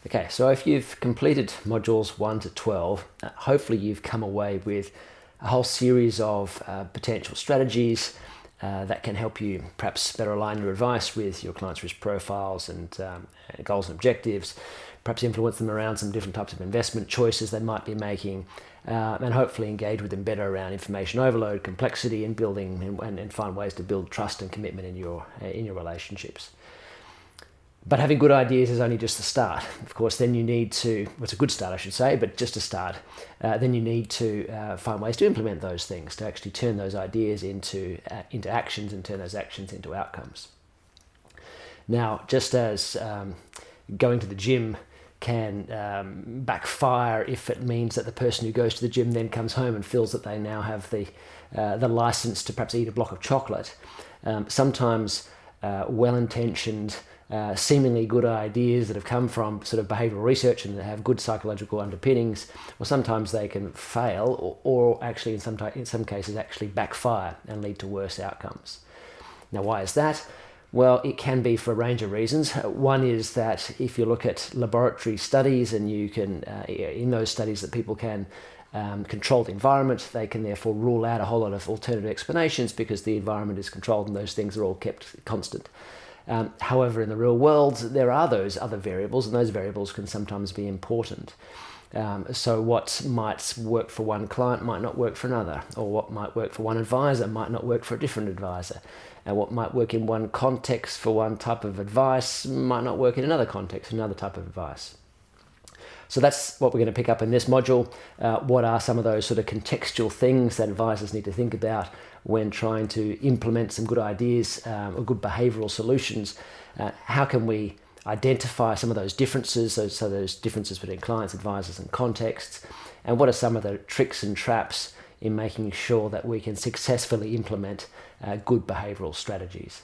Okay, so if you've completed modules 1 to 12, hopefully you've come away with a whole series of potential strategies that can help you perhaps better align your advice with your clients' risk profiles and goals and objectives, perhaps influence them around some different types of investment choices they might be making, and hopefully engage with them better around information overload, complexity, and building and find ways to build trust and commitment in your relationships. But having good ideas is only just the start. Of course, then you need to, well, it's a good start, I should say, but just a start. Then you need to find ways to implement those things, to actually turn those ideas into actions and turn those actions into outcomes. Now, just as going to the gym can backfire if it means that the person who goes to the gym then comes home and feels that they now have the license to perhaps eat a block of chocolate, sometimes well-intentioned, seemingly good ideas that have come from sort of behavioral research and that have good psychological underpinnings, or sometimes they can fail or actually in some cases actually backfire and lead to worse outcomes. Now, why is that? Well, it can be for a range of reasons. One is that if you look at laboratory studies and you can, in those studies that people can control the environment, they can therefore rule out a whole lot of alternative explanations because the environment is controlled and those things are all kept constant. However, in the real world, there are those other variables, and those variables can sometimes be important. So what might work for one client might not work for another, or what might work for one advisor might not work for a different advisor. And what might work in one context for one type of advice might not work in another context for another type of advice. So that's what we're going to pick up in this module. What are some of those sort of contextual things that advisors need to think about when trying to implement some good ideas or good behavioral solutions? How can we identify some of those differences, so those differences between clients, advisors, and contexts? And what are some of the tricks and traps in making sure that we can successfully implement good behavioral strategies?